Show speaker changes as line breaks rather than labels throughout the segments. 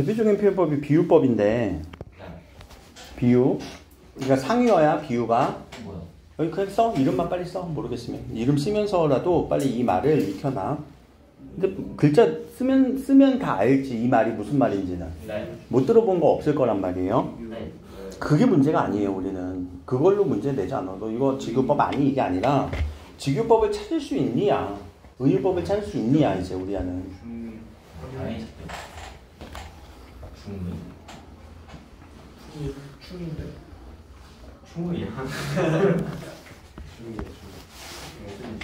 대표적인 표현법이 비유법인데, 비유. 그러니까 상유어야, 비유가.
뭐야?
여기 그냥 써. 이름만 빨리 써. 모르겠으면. 이름 쓰면서라도 빨리 이 말을 익혀놔. 근데 글자 쓰면 다 알지. 이 말이 무슨 말인지는.
네.
못 들어본 거 없을 거란 말이에요.
네.
그게 문제가 아니에요, 우리는. 그걸로 문제 내지 않아. 너 이거 직유법 아니? 이게 아니라, 직유법을 찾을 수 있니야. 의유법을 찾을 수 있니야, 이제 우리는.
당연히 찾죠.
충인데.
충분히.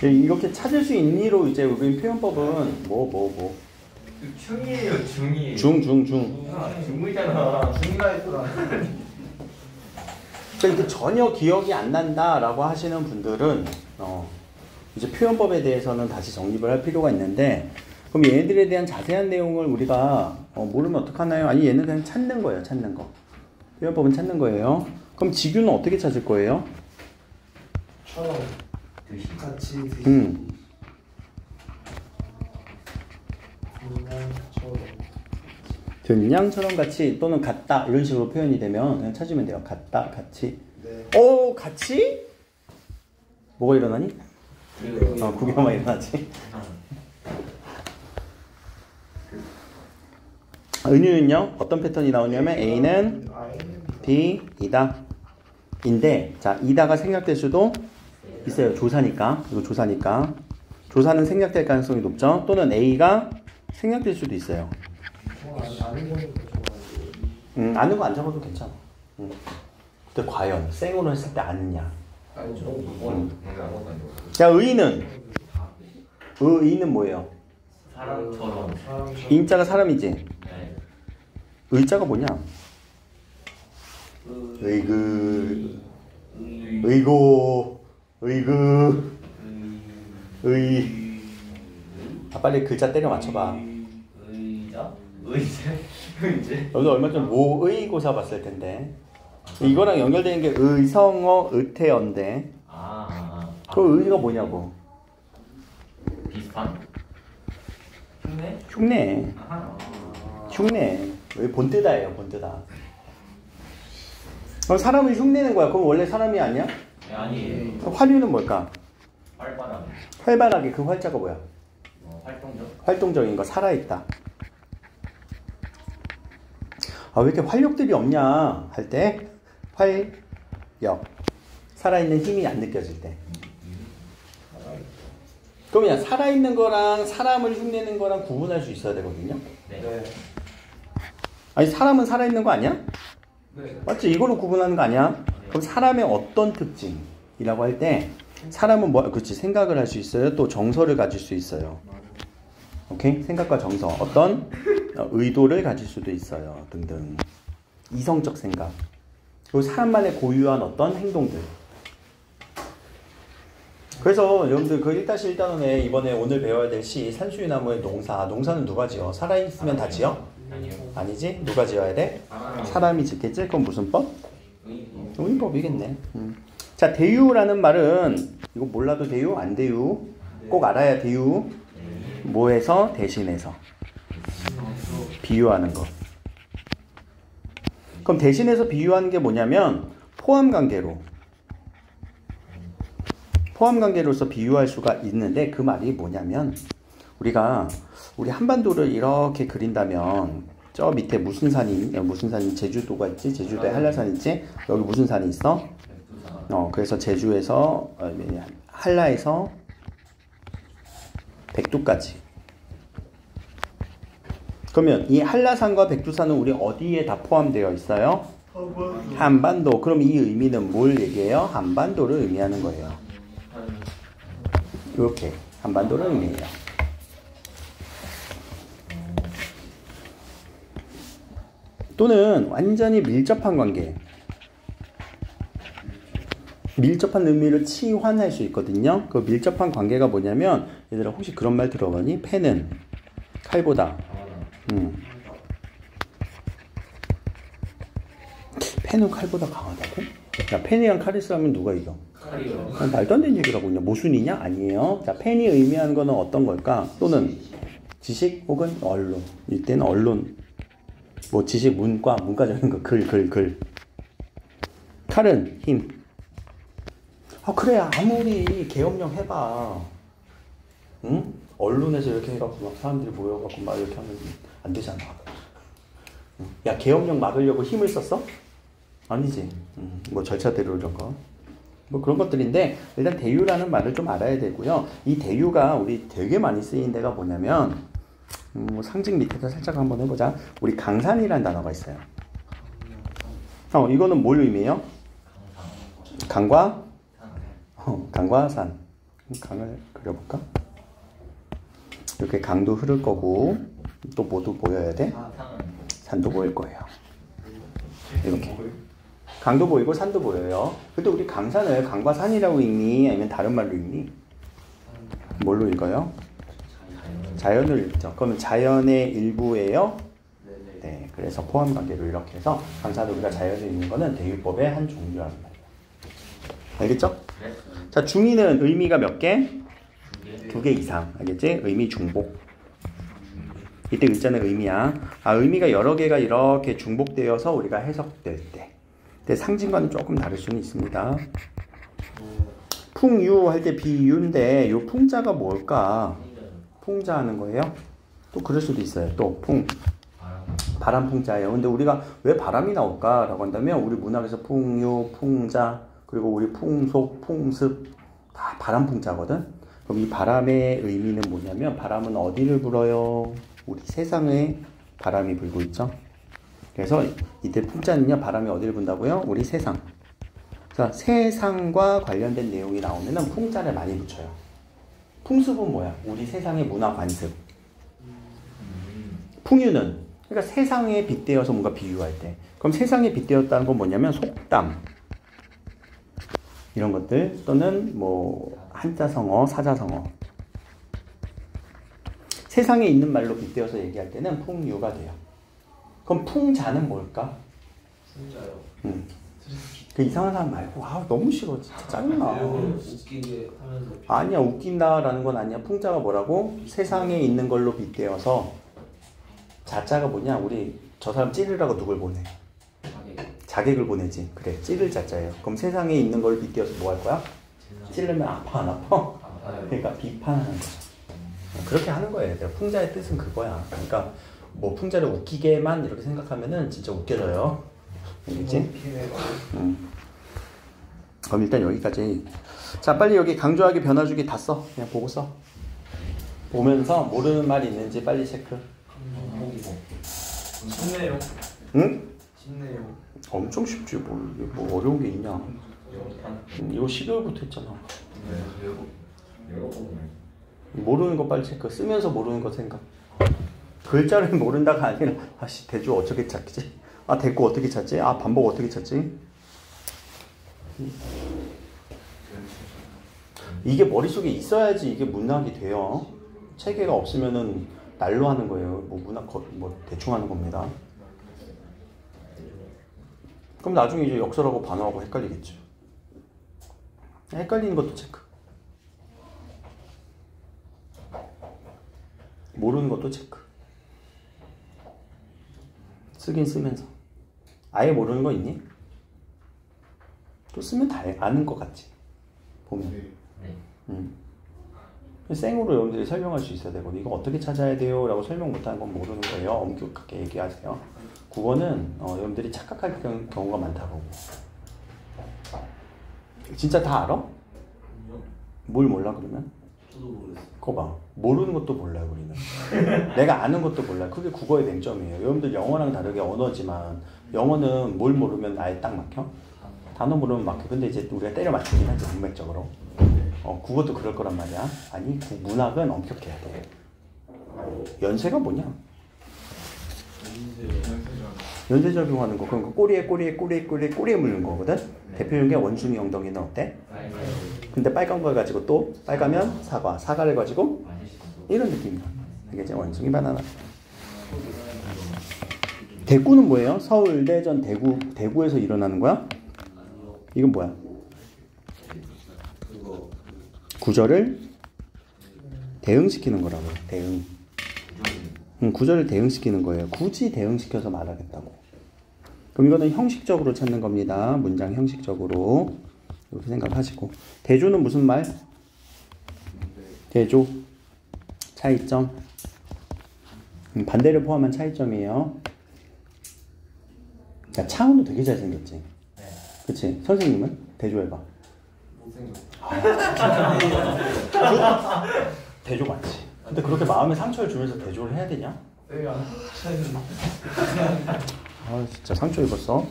이렇게 찾을 수 있니로 이제 우리 표현법은 뭐.
충이에요, 중이.
중.
중이잖아.
충이라 했더라.
그러니까 전혀 기억이 안 난다라고 하시는 분들은 이제 표현법에 대해서는 다시 정립을 할 필요가 있는데, 그럼 얘네들에 대한 자세한 내용을 우리가 모르면 어떡하나요? 아니, 얘는 그냥 찾는 거예요. 찾는 거. 표현법은 찾는 거예요. 그럼 직유는 어떻게 찾을 거예요?
처럼 같이 드시.
된양처럼 같이 또는 같다 이런 식으로 표현이 되면 그냥 찾으면 돼요. 같다, 같이.
네.
같이? 뭐가 일어나니? 구경만 일어나지. 은유는요, 어떤 패턴이 나오냐면 A는 B, 이다. 인데, 자, 이다가 생략될 수도 있어요. 조사니까. 이거 조사니까. 조사는 생략될 가능성이 높죠. 또는 A가 생략될 수도 있어요. 아는 거 안 적어도 괜찮아. 근데 과연 생으로 했을 때 아느냐? 자, 의는 뭐예요?
사람처럼.
인자가 사람이지.
네.
의자가 뭐냐? 의그, 의고, 의그, 의. 빨리 글자 때려 맞춰봐.
의자? 의제?
여러분 얼마 전 모의고사 봤을 텐데, 이거랑 연결되는 게 의성어, 의태어인데, 그 의가 뭐냐고?
비슷한? 흉내?
흉내. 흉내. 왜 본뜨다예요, 본뜨다. 그럼 사람을 흉내는 거야. 그럼 원래 사람이 아니야?
네, 아니에요.
활유는 뭘까?
활발함.
활발하게. 그 활자가 뭐야?
활동적?
활동적인 거, 살아있다. 왜 이렇게 활력들이 없냐 할 때, 활력. 살아있는 힘이 안 느껴질 때. 그러면 살아있는 거랑 사람을 흉내는 거랑 구분할 수 있어야 되거든요.
네.
아니, 사람은 살아있는 거 아니야?
네.
맞지? 이걸로 구분하는 거 아니야? 그럼 사람의 어떤 특징이라고 할 때, 사람은 그렇지, 생각을 할 수 있어요. 또 정서를 가질 수 있어요. 오케이? 생각과 정서. 어떤 의도를 가질 수도 있어요. 등등. 이성적 생각. 그리고 사람만의 고유한 어떤 행동들. 그래서 여러분들 그 1-1단원에 이번에 오늘 배워야 될 시, 산수유나무의 농사. 농사는 누가 지어? 살아있으면 다 지어?
아니요.
아니지? 누가 지어야 돼? 사람이 짓겠지? 그건 무슨 법? 의법이겠네. 자, 대유라는 말은, 이거 몰라도 대유? 안 대유? 꼭 알아야 대유. 뭐해서? 대신해서. 비유하는 거. 그럼 대신해서 비유하는 게 뭐냐면 포함관계로. 포함관계로서 비유할 수가 있는데, 그 말이 뭐냐면, 우리 한반도를 이렇게 그린다면 저 밑에 무슨 산이 제주도가 있지? 제주도에 한라산이 있지? 여기 무슨 산이 있어? 그래서 제주에서 한라에서 백두까지. 그러면 이 한라산과 백두산은 우리 어디에 다 포함되어 있어요? 한반도. 그럼 이 의미는 뭘 얘기해요? 한반도를 의미하는 거예요. 이렇게 한반도를 의미해요. 또는 완전히 밀접한 관계. 밀접한 의미를 치환할 수 있거든요. 그 밀접한 관계가 뭐냐면, 얘들아 혹시 그런 말 들어보니? 펜은 칼보다. 펜은 칼보다 강하다고? 야, 펜이랑 칼이 싸우면 누가 이겨?
칼이요.
말도 안 되는 얘기라고 있냐? 모순이냐? 아니에요. 자, 펜이 의미하는 거는 어떤 걸까? 또는 지식 혹은 언론. 이때는 언론. 뭐 지식, 문과적인 거, 글. 칼은 힘. 그래, 아무리 계엄령 해봐. 응? 언론에서 이렇게 해갖고 막 사람들이 모여갖고 막 이렇게 하면 안 되잖아. 야, 계엄령 막으려고 힘을 썼어? 아니지. 뭐 절차대로 이런 거. 뭐 그런 것들인데, 일단 대유라는 말을 좀 알아야 되고요. 이 대유가 우리 되게 많이 쓰인 데가 뭐냐면, 상징 밑에서 살짝 한번 해보자. 우리 강산이라는 단어가 있어요. 이거는 뭘 의미해요? 강과 산. 강을 그려볼까? 이렇게 강도 흐를 거고, 또 뭐도 보여야 돼? 산도 보일 거예요. 이렇게. 강도 보이고 산도 보여요. 근데 우리 강산을 강과 산이라고 읽니? 아니면 다른 말로 읽니? 뭘로 읽어요? 자연을 읽죠. 그러면 자연의 일부예요? 네. 그래서 포함 관계로 이렇게 해서 강산을 우리가 자연을 읽는 거는 대유법의 한 종류라는 말이에요. 알겠죠?
네.
자, 중의는 의미가 몇 개? 2개 이상. 알겠지? 의미 중복. 이때 의자는 의미야. 의미가 여러 개가 이렇게 중복되어서 우리가 해석될 때. 근데 상징과는 조금 다를 수는 있습니다. 풍유 할 때 비유인데 요 풍자가 뭘까? 풍자 하는 거예요? 또 그럴 수도 있어요. 또 바람 풍자예요. 근데 우리가 왜 바람이 나올까? 라고 한다면 우리 문학에서 풍유, 풍자, 그리고 우리 풍속, 풍습 다 바람 풍자거든. 그럼 이 바람의 의미는 뭐냐면 바람은 어디를 불어요? 우리 세상에 바람이 불고 있죠. 그래서 이때 풍자는요, 바람이 어디를 분다고요? 우리 세상. 그러니까 세상과 관련된 내용이 나오면은 풍자를 많이 붙여요. 풍습은 뭐야? 우리 세상의 문화 관습. 풍유는 그러니까 세상에 빗대어서 뭔가 비유할 때. 그럼 세상에 빗대었다는 건 뭐냐면 속담 이런 것들 또는 뭐 한자성어, 사자성어. 세상에 있는 말로 빗대어서 얘기할 때는 풍유가 돼요. 그럼 풍자는 뭘까?
풍자요.
그 이상한 사람 말고 너무 싫어. 진짜 짜증나.
웃기게 하면서.
아니야, 웃긴다라는 건 아니야. 풍자가 뭐라고? 세상에 있는 걸로 빗대어서. 자자가 뭐냐? 우리 저 사람 찌르라고 누굴 보내? 자객을 보내지. 그래, 찌를 자자예요. 그럼 세상에 있는 걸 빗대어서 뭐 할 거야? 찌르면 아파 안 아파? 그러니까 비판하는 거죠. 그렇게 하는 거예요. 풍자의 뜻은 그거야. 그러니까 뭐 풍자를 웃기게만 이렇게 생각하면은 진짜 웃겨져요. 알겠지? 그럼 일단 여기까지. 자, 빨리 여기 강조하기, 변화주기 다 써. 그냥 보고 써. 보면서 모르는 말이 있는지 빨리 체크.
쉽네요.
응?
쉽네요.
엄청 쉽지. 뭐 어려운 게 있냐. 이거 12월부터 했잖아. 모르는 거 빨리 체크. 쓰면서 모르는 거 생각. 글자를 모른다가 아니라 대주 어떻게 찾지? 대구 어떻게 찾지? 반복 어떻게 찾지? 이게 머릿속에 있어야지 이게 문학이 돼요. 체계가 없으면은 날로 하는 거예요. 뭐 문학 대충 하는 겁니다. 그럼 나중에 이제 역설하고 반어하고 헷갈리겠죠. 헷갈리는 것도 체크. 모르는 것도 체크. 쓰긴 쓰면서. 아예 모르는 거 있니? 또 쓰면 다 아는 것 같지. 보면. 생으로 여러분들이 설명할 수 있어야 되고, 이거 어떻게 찾아야 돼요? 라고 설명 못하는 건 모르는 거예요. 엄격하게 얘기하세요. 국어는 여러분들이 착각할 경우가 많다고. 진짜 다 알아? 뭘 몰라 그러면?
저도 모르겠어요.
그거 봐. 모르는 것도 몰라요 우리는. 내가 아는 것도 몰라요. 그게 국어의 맹점이에요. 여러분들 영어랑 다르게 언어지만 영어는 뭘 모르면 아예 딱 막혀? 단어 모르면 막혀. 근데 이제 우리가 때려 맞추긴 하지 문맥적으로. 국어도 그럴 거란 말이야. 아니 문학은 엄격해야 돼. 연세가 뭐냐? 연세 적용하는 거. 그럼 꼬리에 물는 거거든. 대표적인 게 원숭이 엉덩이는 어때? 근데 빨간 걸 가지고 또 빨가면 사과를 가지고 이런 느낌이야. 알겠지? 원숭이 바나나. 대구는 뭐예요? 서울, 대전, 대구에서 일어나는 거야? 이건 뭐야? 구절을 대응시키는 거라고요. 대응. 구절을 대응시키는 거예요. 굳이 대응시켜서 말하겠다고. 그럼 이거는 형식적으로 찾는 겁니다. 문장 형식적으로. 이렇게 생각하시고. 대조는 무슨 말? 대조. 차이점. 반대를 포함한 차이점이에요. 야, 차은우 되게 잘생겼지? 그치? 선생님은? 대조해봐. 대조 맞지? 근데 그렇게 마음에 상처를 주면서 대조를 해야 되냐? 아 진짜 상처 입었어.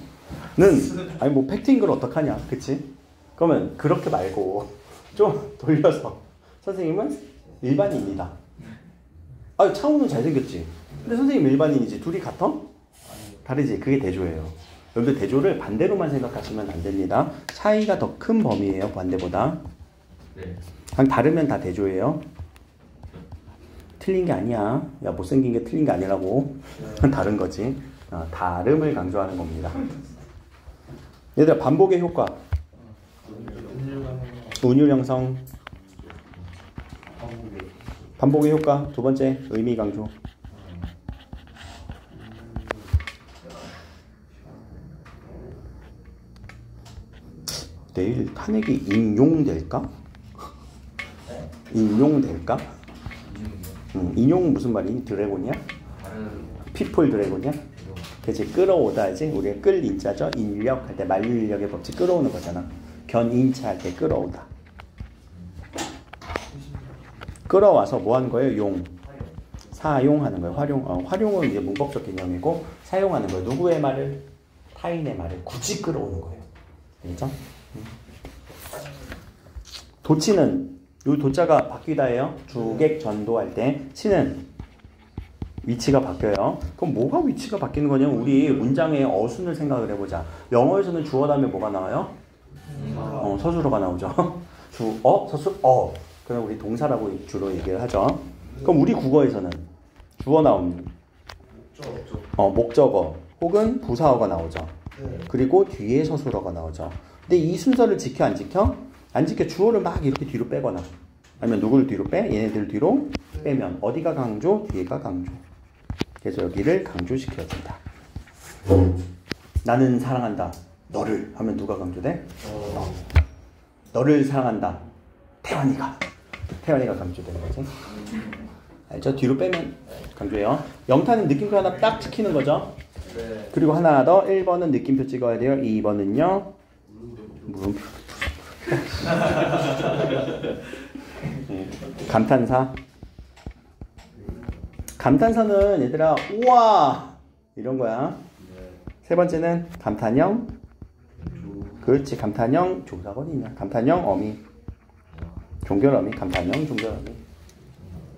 아니 뭐 팩트인 걸 어떡하냐, 그치? 그러면 그렇게 말고 좀 돌려서 선생님은 일반인이다. 아 차은우는 잘생겼지? 근데 선생님 일반인이지. 둘이 같아? 다르지? 그게 대조예요. 여러분들 대조를 반대로만 생각하시면 안 됩니다. 차이가 더 큰 범위예요, 반대보다. 그냥 다르면 다 대조예요. 틀린 게 아니야. 야, 못생긴 게 틀린 게 아니라고. 다른 거지. 다름을 강조하는 겁니다. 얘들아, 반복의 효과. 운율 형성. 반복의 효과. 두 번째, 의미 강조. 내일 탄핵이 인용될까? 인용될까? 인용 무슨 말이니? 드래곤이야? 피플 드래곤이야? 그치, 끌어오다지. 우리가 끌 인자죠. 인력 할 때 만류인력의 법칙 끌어오는 거잖아. 견인차 할 때 끌어오다. 끌어와서 뭐 하는 거예요? 용. 사용하는 거예요. 활용은 이제 문법적 개념이고, 사용하는 거예요. 누구의 말을? 타인의 말을 굳이 끌어오는 거예요. 알겠죠? 도치는 이 도자가 바뀌다예요. 주객 전도할 때 치는 위치가 바뀌어요. 그럼 뭐가 위치가 바뀌는 거냐면 우리 문장의 어순을 생각을 해보자. 영어에서는 주어 다음에 뭐가 나와요? 서술어가 나오죠. 주어, 서술, 그럼 우리 동사라고 주로 얘기를 하죠. 그럼 우리 국어에서는 주어 나오면 목적어 혹은 부사어가 나오죠. 그리고 뒤에 서술어가 나오죠. 근데 이 순서를 지켜 안 지켜? 안 지켜. 주어를 막 이렇게 뒤로 빼거나 아니면 누구를 뒤로 빼? 얘네들 뒤로 빼면 어디가 강조? 뒤에가 강조. 그래서 여기를 강조시켜준다. 나는 사랑한다. 너를 하면 누가 강조돼? 너를 사랑한다. 태환이가 강조되는 거지. 알죠? 뒤로 빼면 강조해요. 영타는 느낌표 하나 딱 지키는 거죠. 그리고 하나 더 1번은 느낌표 찍어야 돼요. 2번은요 물음표. 감탄사. 감탄사는 얘들아 우와 이런 거야. 세 번째는 감탄형. 그렇지, 감탄형 조사건이냐. 감탄형 어미. 종결어미. 감탄형 종결어미.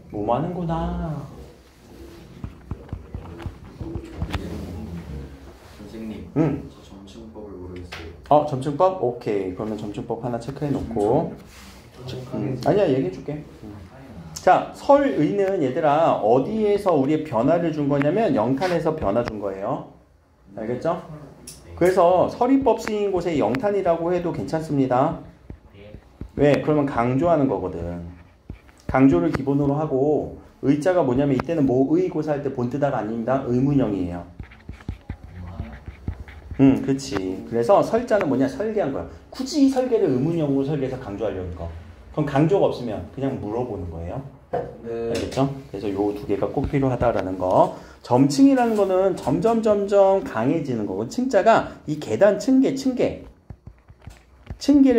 뭐 하는구나.
선생님.
저 점층법을 모르겠어요.
점층법? 오케이. 그러면 점층법 하나 체크해 놓고. 아니야, 얘기해 줄게. 자, 설의는 얘들아 어디에서 우리의 변화를 준 거냐면 영탄에서 변화 준 거예요. 알겠죠? 그래서 설의법 쓰인 곳에 영탄이라고 해도 괜찮습니다. 왜? 그러면 강조하는 거거든. 강조를 기본으로 하고 의자가 뭐냐면 이때는 모의고사 할 때 본뜻화가 아닙니다. 의문형이에요. 그렇지. 그래서 설자는 뭐냐? 설계한 거야. 굳이 설계를 의문형으로 설계해서 강조하려는 거. 그럼 강조가 없으면 그냥 물어보는 거예요.
네.
알겠죠? 그래서 요 두 개가 꼭 필요하다라는 거. 점층이라는 거는 점점 강해지는 거고, 층자가 이 계단 층계를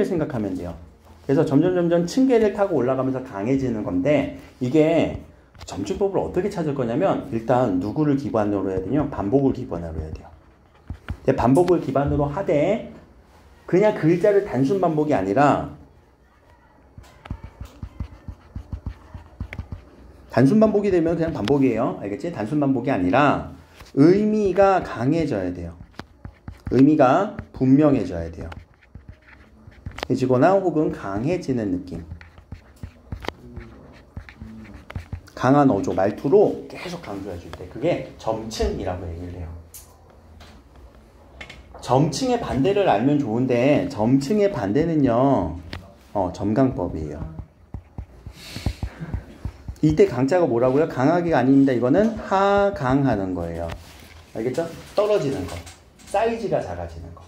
생각하면 돼요. 그래서 점점 층계를 타고 올라가면서 강해지는 건데, 이게 점층법을 어떻게 찾을 거냐면 일단 누구를 기반으로 해야 되냐? 반복을 기반으로 해야 돼요. 근데 반복을 기반으로 하되 그냥 글자를 단순 반복이 아니라 단순 반복이 되면 그냥 반복이에요. 알겠지? 단순 반복이 아니라 의미가 강해져야 돼요. 의미가 분명해져야 돼요. 해지거나 혹은 강해지는 느낌. 강한 어조, 말투로 계속 강조해 줄 때 그게 점층이라고 얘기를 해요. 점층의 반대를 알면 좋은데 점층의 반대는요 점강법이에요. 이때 강자가 뭐라고요? 강하기가 아닙니다. 이거는 하강하는 거예요. 알겠죠? 떨어지는 거. 사이즈가 작아지는 거.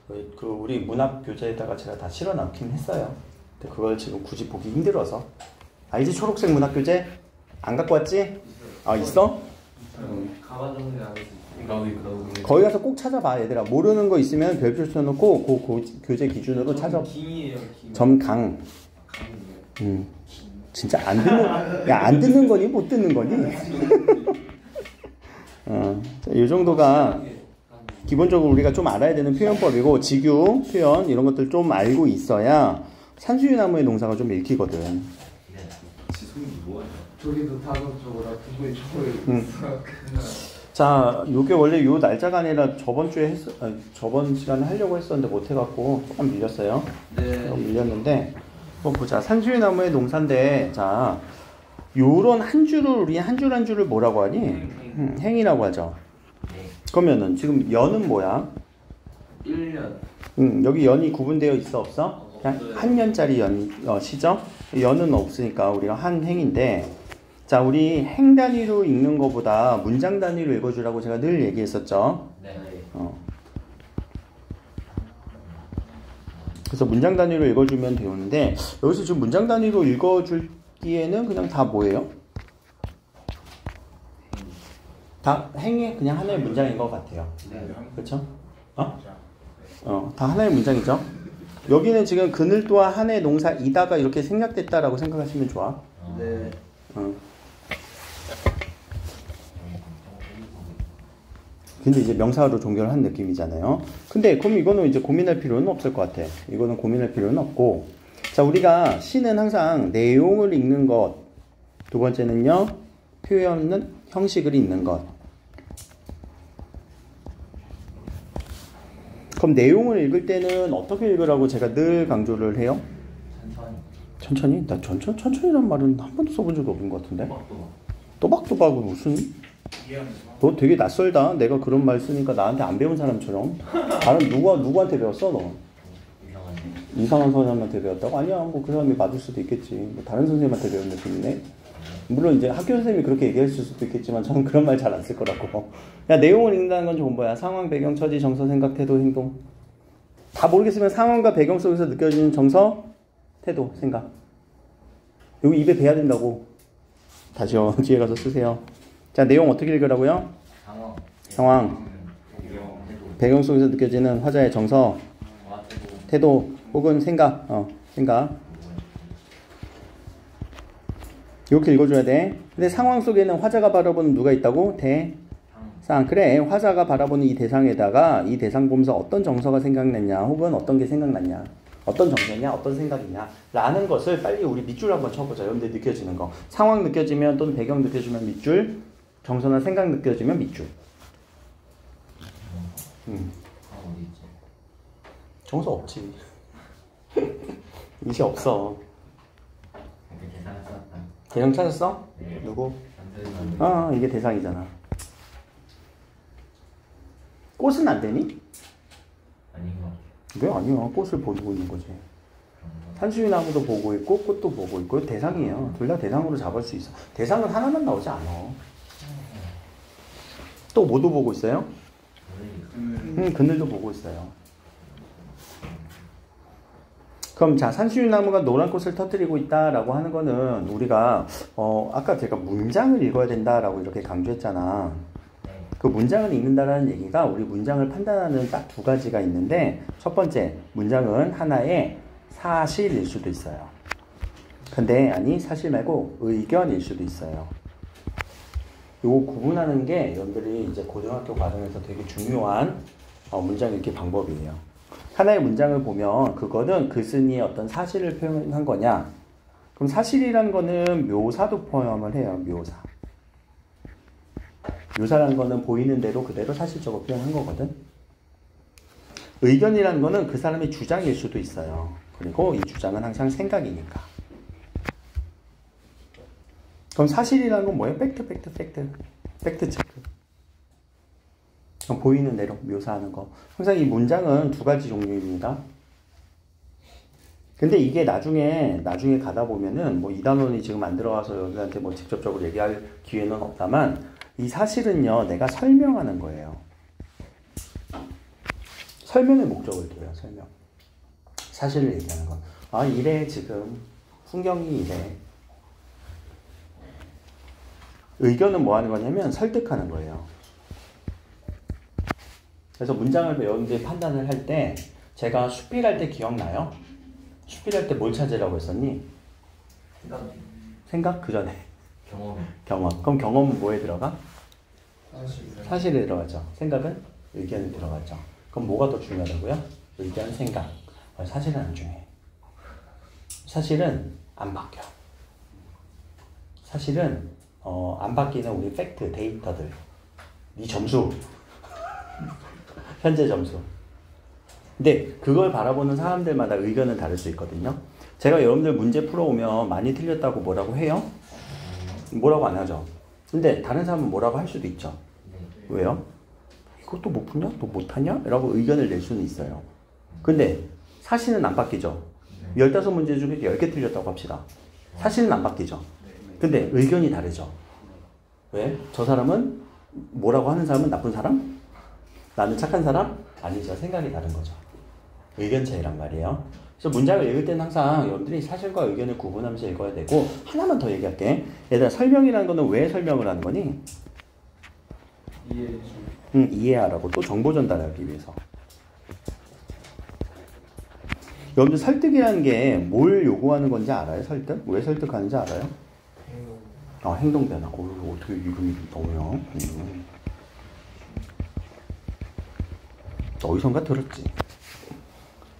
그 우리 문학 교재에다가 제가 다 실어 넣긴 했어요. 근데 그걸 지금 굳이 보기 힘들어서. 알지? 초록색 문학 교재 안 갖고 왔지? 아 있어?
가만 정리 안 했어.
거기 가서 꼭 찾아봐 얘들아. 모르는 거 있으면 별표 써놓고 그 교재 기준으로 찾아.
김이에요. 김.
점강. 진짜 안 듣는 야 안 듣는 거니 못 듣는 거니? 이 정도가 기본적으로 우리가 좀 알아야 되는 표현법이고 직유 표현 이런 것들 좀 알고 있어야 산수유나무의 농사가 좀 읽히거든.
지성이 뭐하냐? 저기도 다섯쪽으로 두분이 쪽으로.
자, 요게 원래 요 날짜가 아니라 저번 주에 저번 시간에 하려고 했었는데 못 해갖고 조금 밀렸어요.
네.
밀렸는데 한번 보자. 산수유나무의 농사인데 자, 요런 한 줄을 우리 한 줄 한 줄을 뭐라고 하니? 행이라고 하죠. 그러면은 지금 연은 뭐야?
1년.
여기 연이 구분되어 있어 없어? 그냥 한 년짜리 시죠? 연은 없으니까 우리가 한 행인데 자 우리 행 단위로 읽는 것보다 문장 단위로 읽어주라고 제가 늘 얘기했었죠.
네.
그래서 문장 단위로 읽어주면 되는데 여기서 지금 문장 단위로 읽어줄기에는 그냥 다 뭐예요? 다 행의 그냥 하나의 문장인 것 같아요. 그렇죠? 다 하나의 문장이죠. 여기는 지금 그늘 또한 한 해 농사이다가 이렇게 생략됐다라고 생각하시면 좋아.
네.
근데 이제 명사로 종결을 한 느낌이잖아요. 근데 그럼 이거는 이제 고민할 필요는 없을 것 같아. 이거는 고민할 필요는 없고. 자, 우리가 시는 항상 내용을 읽는 것. 두 번째는요, 표현은 형식을 읽는 것. 그럼 내용을 읽을 때는 어떻게 읽으라고 제가 늘 강조를 해요? 천천히? 나 천천히란 말은 한 번도 써본 적이 없는 것 같은데? 또박또박은 무슨? 너 되게 낯설다. 내가 그런 말 쓰니까 나한테 안 배운 사람처럼. 다른 누구한테 배웠어 너? 이상한 사람한테 배웠다고? 아니야 뭐 그 사람이 맞을 수도 있겠지. 뭐 다른 선생님한테 배운 느낌이네. 물론 이제 학교 선생님이 그렇게 얘기했을 수도 있겠지만 저는 그런 말 잘 안 쓸 거라고. 야 내용을 읽는다는 건 좀 뭐야? 상황, 배경, 처지, 정서, 생각, 태도, 행동. 다 모르겠으면 상황과 배경 속에서 느껴지는 정서, 태도, 생각. 여기 입에 배야 된다고. 다시요. 뒤에 가서 쓰세요. 자 내용 어떻게 읽으라고요? 상황, 배경 속에서 느껴지는 화자의 정서, 태도 혹은 생각. 생각. 이렇게 읽어줘야 돼. 근데 상황 속에는 화자가 바라보는 누가 있다고? 대상. 그래. 화자가 바라보는 이 대상에다가 이 대상 보면서 어떤 정서가 생각났냐 혹은 어떤 게 생각났냐 어떤 정서냐 어떤 생각이냐 라는 것을 빨리 우리 밑줄 한번 쳐보자. 여러분들 느껴지는 거. 상황 느껴지면 또는 배경 느껴지면 밑줄, 정서나 생각 느껴지면 밑줄. 정서 없지. 이시 없어. 대상 찾았어?
네.
누구? 이게 대상이잖아. 꽃은 안 되니?
아닌 것 같아요.
왜 아니야? 꽃을 보고 있는 거지. 산수유나무도 보고 있고 꽃도 보고 있고 대상이에요. 둘 다 대상으로 잡을 수 있어. 대상은 하나만 나오지 않아. 또 뭐도 보고 있어요? 그늘도 보고 있어요. 그럼 자 산수유나무가 노란 꽃을 터뜨리고 있다라고 하는 거는 우리가 아까 제가 문장을 읽어야 된다라고 이렇게 강조했잖아. 그 문장을 읽는다라는 얘기가 우리 문장을 판단하는 딱 두 가지가 있는데 첫 번째 문장은 하나의 사실일 수도 있어요. 근데 아니 사실 말고 의견일 수도 있어요. 요거 구분하는 게 여러분들이 이제 고등학교 과정에서 되게 중요한 문장 읽기 방법이에요. 하나의 문장을 보면 그거는 글쓴이의 어떤 사실을 표현한 거냐? 그럼 사실이란 거는 묘사도 포함을 해요. 묘사. 묘사라는 거는 보이는 대로 그대로 사실적으로 표현한 거거든. 의견이라는 거는 그 사람의 주장일 수도 있어요. 그리고 이 주장은 항상 생각이니까. 그럼 사실이라는 건 뭐예요? 팩트 체크. 보이는 대로 묘사하는 거. 항상 이 문장은 두 가지 종류입니다. 근데 이게 나중에 가다 보면은 뭐 이 단원이 지금 안 들어가서 여러분한테 뭐 직접적으로 얘기할 기회는 없다만 이 사실은요 내가 설명하는 거예요. 설명의 목적을 둬요. 설명. 사실을 얘기하는 건. 아 이래 지금 풍경이 이래. 의견은 뭐 하는 거냐면 설득하는 거예요. 그래서 문장을 여러분들이 판단을 할 때 제가 수필할 때 기억나요? 수필할 때 뭘 찾으라고 했었니? 생각? 그 전에 경험. 그럼 경험은 뭐에 들어가? 사실에 들어가죠. 생각은 의견에 들어가죠. 그럼 뭐가 더 중요하다고요? 의견, 생각. 사실은 안 중요해. 사실은 안 바뀌어. 사실은 안 바뀌는 우리 팩트, 데이터들. 네 점수. 현재 점수. 근데 그걸 바라보는 사람들마다 의견은 다를 수 있거든요. 제가 여러분들 문제 풀어오면 많이 틀렸다고 뭐라고 해요? 뭐라고 안 하죠. 근데 다른 사람은 뭐라고 할 수도 있죠. 왜요? 이것도 못 푸냐? 너 못하냐? 라고 의견을 낼 수는 있어요. 근데 사실은 안 바뀌죠. 15문제 중에 10개 틀렸다고 합시다. 사실은 안 바뀌죠. 근데 의견이 다르죠. 왜? 저 사람은 뭐라고 하는 사람은 나쁜 사람? 나는 착한 사람? 아니죠. 생각이 다른 거죠. 의견 차이란 말이에요. 그래서 문장을 읽을 때는 항상 여러분들이 사실과 의견을 구분하면서 읽어야 되고 하나만 더 얘기할게. 얘들아 설명이라는 거는 왜 설명을 하는 거니? 이해하라고. 또 정보 전달하기 위해서. 여러분들 설득이라는 게 뭘 요구하는 건지 알아요? 설득? 왜 설득하는지 알아요? 행동 변화. 어떻게 이름이 나오냐? 어디선가 들었지.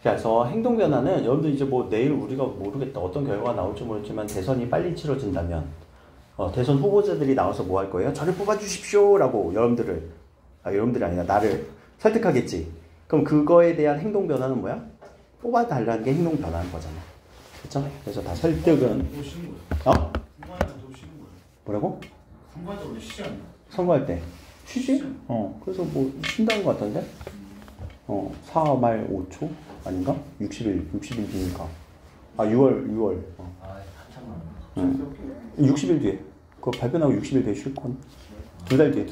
그래서 행동 변화는 여러분들 이제 뭐 내일 우리가 모르겠다. 어떤 결과가 나올지 모르지만 대선이 빨리 치러진다면 대선 후보자들이 나와서 뭐 할 거예요? 저를 뽑아주십시오 라고 여러분들이 아니라 나를 설득하겠지. 그럼 그거에 대한 행동 변화는 뭐야? 뽑아달라는 게 행동 변화인 거잖아. 그렇죠? 그래서 다 설득은 뭐라고?
선거할 때 쉬지 않나?
선거할 때 쉬지? 그래서 뭐 쉰다는 것 같던데? 4말 5초? 아닌가? 60일 뒤니까. 6월.
한참
60일 뒤에. 그거 발표 나고 60일 뒤에 쉴 건. 2달 뒤에.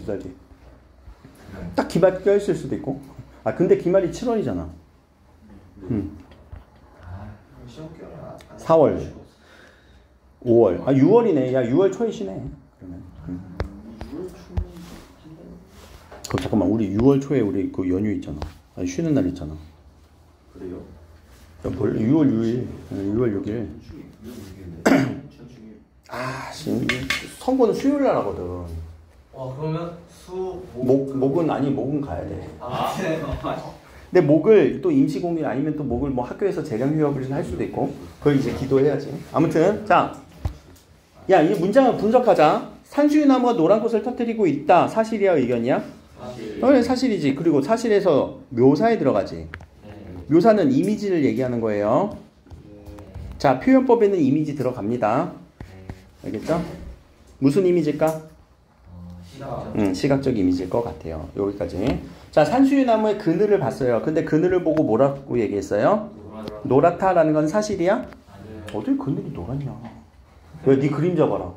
딱 기말 껴있을 수도 있고. 근데 기말이 7월이잖아. 4월. 5월. 6월이네. 야, 6월 초에 쉬네. 그러면. 그럼 잠깐만. 우리 6월 초에 우리 그 연휴 있잖아. 쉬는 날 있잖아.
그래요?
6월 6일. 6월 6일. 선거는 수요일 날 하거든.
그러면
목은 가야 돼. 근데 목을 또 임시공휴일 아니면 또 목을 뭐 학교에서 재정휴업을 할 수도 있고 그걸 이제 기도해야지. 아무튼 자, 야, 이 문장을 분석하자. 산수유나무가 노란 꽃을 터뜨리고 있다. 사실이야, 의견이야? 사실이지. 그리고 사실에서 묘사에 들어가지. 묘사는 이미지를 얘기하는 거예요. 자, 표현법에는 이미지 들어갑니다. 알겠죠? 무슨 이미지일까? 시각적 이미지일 것 같아요. 여기까지. 자, 산수유나무의 그늘을 봤어요. 근데 그늘을 보고 뭐라고 얘기했어요? 노랗다라는 건 사실이야? 어딜 그늘이 노랗냐? 왜 네 그림자 봐라.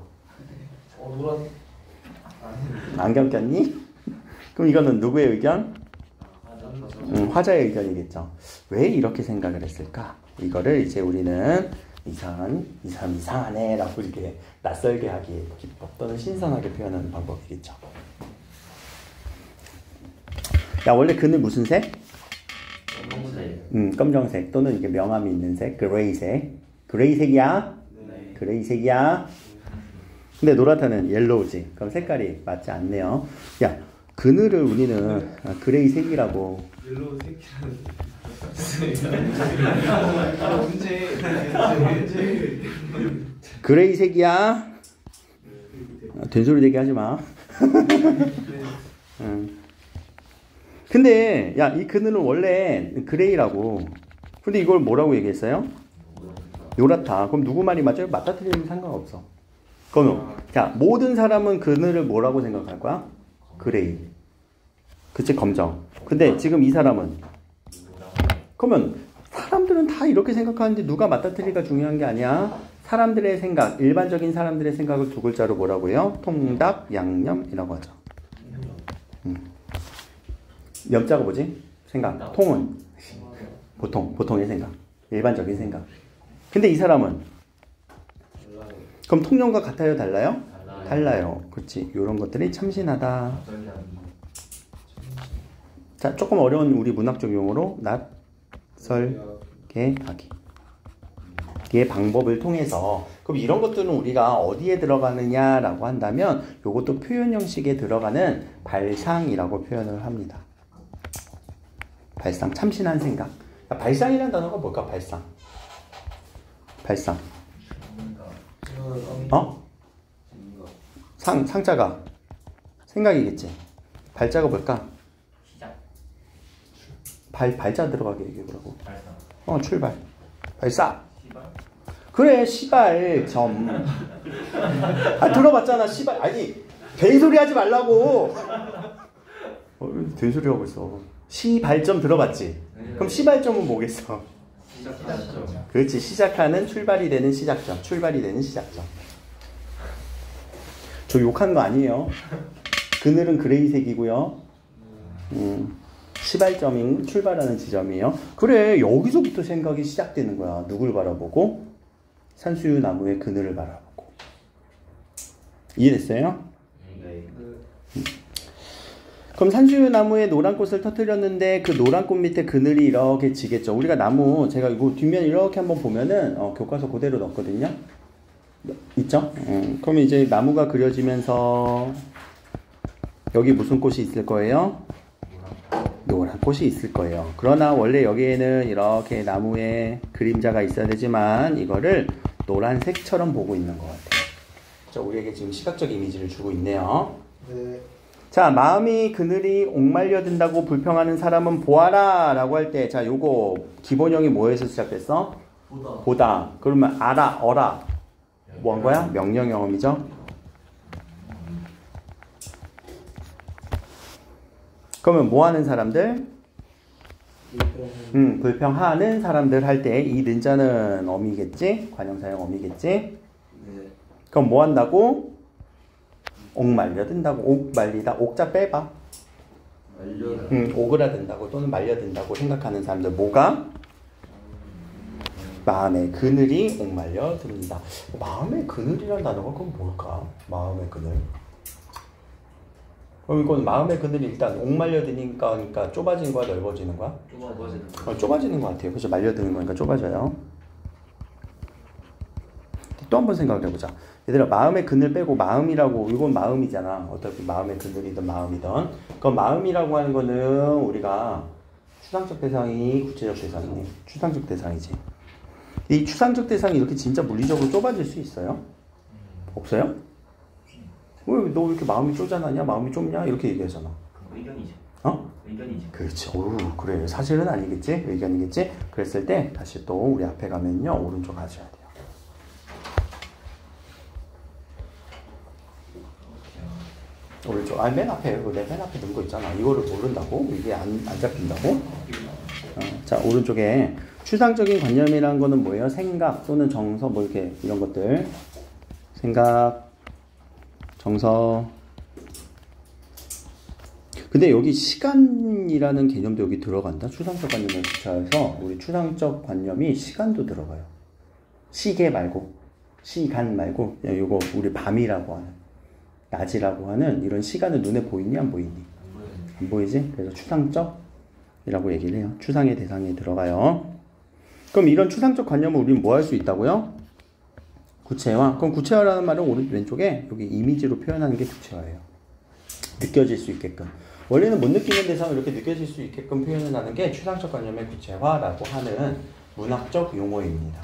안경 꼈니? 그럼 이거는 누구의 의견? 화자의 의견이겠죠. 왜 이렇게 생각을 했을까? 이거를 이제 우리는 이 사람 이상하네 라고 이렇게 낯설게 하기에 기법 또는 신선하게 표현하는 방법이겠죠. 야, 원래 그늘 무슨 색? 검정색 또는 이게 명암이 있는 색, 그레이색. 그레이색이야?
네.
그레이색이야? 근데 노랗다는 옐로우지. 그럼 색깔이 맞지 않네요. 야, 그늘을 우리는 그레이색이라고.
옐로우 색이라는 문제.
그레이색이야? 된소리 되게 하지 마. 근데 야, 이 그늘은 원래 그레이라고. 근데 이걸 뭐라고 얘기했어요? 노랗다. 그럼 누구 말이 맞아요? 맞다 틀리면 상관없어. 그럼 자, 모든 사람은 그늘을 뭐라고 생각할 거야? 그레이. 그치, 검정. 근데 지금 이 사람은 그러면 사람들은 다 이렇게 생각하는데 누가 맞다 틀리가 중요한 게 아니야. 사람들의 생각, 일반적인 사람들의 생각을 두 글자로 뭐라고요? 통닭, 양념이라고 하죠. 염자가 뭐지? 생각. 통은 보통의 생각. 일반적인 생각. 근데 이 사람은 그럼 통념과 같아요? 달라요? 달라요. 그렇지. 이런 것들이 참신하다. 자, 조금 어려운 우리 문학적 용어로 낯설게 하기. 의 방법을 통해서 그럼 이런 것들은 우리가 어디에 들어가느냐라고 한다면 이것도 표현 형식에 들어가는 발상이라고 표현을 합니다. 발상, 참신한 생각. 발상이라는 단어가 뭘까? 발상. 상자가 생각이겠지. 발자가 뭘까? 발자 들어가게 얘기해보라고. 출발. 발사. 그래, 시발, 점. 들어봤잖아, 시발. 아니, 된소리 하지 말라고. 된소리 하고 있어. 시발점 들어봤지? 그럼 시발점은 뭐겠어? 시작점. 그렇지, 시작하는 출발이 되는 시작점. 출발이 되는 시작점. 저 욕한 거 아니에요. 그늘은 그레이색이고요. 시발점인 출발하는 지점이에요. 그래, 여기서부터 생각이 시작되는 거야. 누굴 바라보고? 산수유 나무의 그늘을 바라보고. 이해됐어요? 네. 그럼 산수유 나무에 노란 꽃을 터뜨렸는데 그 노란 꽃 밑에 그늘이 이렇게 지겠죠. 우리가 나무, 제가 이거 뒷면 이렇게 한번 보면은 교과서 그대로 넣었거든요. 있죠? 그럼 이제 나무가 그려지면서 여기 무슨 꽃이 있을 거예요? 노란 꽃이 있을 거예요. 그러나 원래 여기에는 이렇게 나무에 그림자가 있어야 되지만 이거를 노란색처럼 보고 있는 것 같아요. 우리에게 지금 시각적 이미지를 주고 있네요.
네.
자, 마음이 그늘이 옥말려 든다고 불평하는 사람은 보아라 라고 할 때, 자, 요거 기본형이 뭐에서 시작됐어? 보다. 그러면 알아, 어라. 뭐 한 거야? 명령형음이죠? 그러면 뭐 하는 사람들? 불평하는 사람들 할 때 이 는자는 어미겠지? 관형사형 어미겠지?
네.
그럼 뭐 한다고? 옥 말려든다고. 옥 말리다. 옥자 빼봐. 오그라든다고 또는 말려든다고 생각하는 사람들. 뭐가? 마음의 그늘이 옥 말려듭니다. 마음의 그늘이라는 단어가 그건 뭘까? 마음의 그늘. 그럼 이건 마음의 그늘이 일단 옥 말려드니까 그러니까 좁아지는 거야, 넓어지는 거야? 좁아지는 것 같아요. 그래서 말려드는 거니까 좁아져요. 또 한 번 생각을 해보자. 얘들아, 마음의 그늘 빼고 마음이라고, 이건 마음이잖아. 어차피 마음의 그늘이든 마음이든. 그럼 마음이라고 하는 거는 우리가 추상적 대상이 구체적 대상이니? 추상적 대상이지. 이 추상적 대상이 이렇게 진짜 물리적으로 좁아질 수 있어요? 없어요? 왜 너 왜 이렇게 마음이 쪼잔하냐? 마음이 좁냐? 이렇게 얘기하잖아.
의견이죠. 의견이죠.
그렇지. 그래. 사실은 아니겠지? 의견이겠지? 그랬을 때 다시 또 우리 앞에 가면요. 오른쪽 가셔야 돼요. 오른쪽. 맨 앞에. 맨 앞에 넣은 거 있잖아. 이거를 모른다고? 이게 안 잡힌다고? 자, 오른쪽에 추상적인 관념이라는 거는 뭐예요? 생각 또는 정서 뭐 이렇게 이런 것들. 생각, 정서. 근데 여기 시간이라는 개념도 여기 들어간다. 추상적 관념을 구차해서 우리 추상적 관념이 시간도 들어가요. 시계 말고, 시간 말고, 이거 우리 밤이라고 하는, 낮이라고 하는 이런 시간은 눈에 보이니 안 보이니? 안 보이지? 그래서 추상적이라고 얘기를 해요. 추상의 대상에 들어가요. 그럼 이런 추상적 관념을 우리는 뭐 할 수 있다고요? 구체화. 그럼 구체화라는 말은 오른쪽 왼쪽에 여기 이미지로 표현하는 게 구체화예요. 느껴질 수 있게끔. 원래는 못 느끼는 대상을 이렇게 느껴질 수 있게끔 표현하는 게 추상적 관념의 구체화라고 하는 문학적 용어입니다.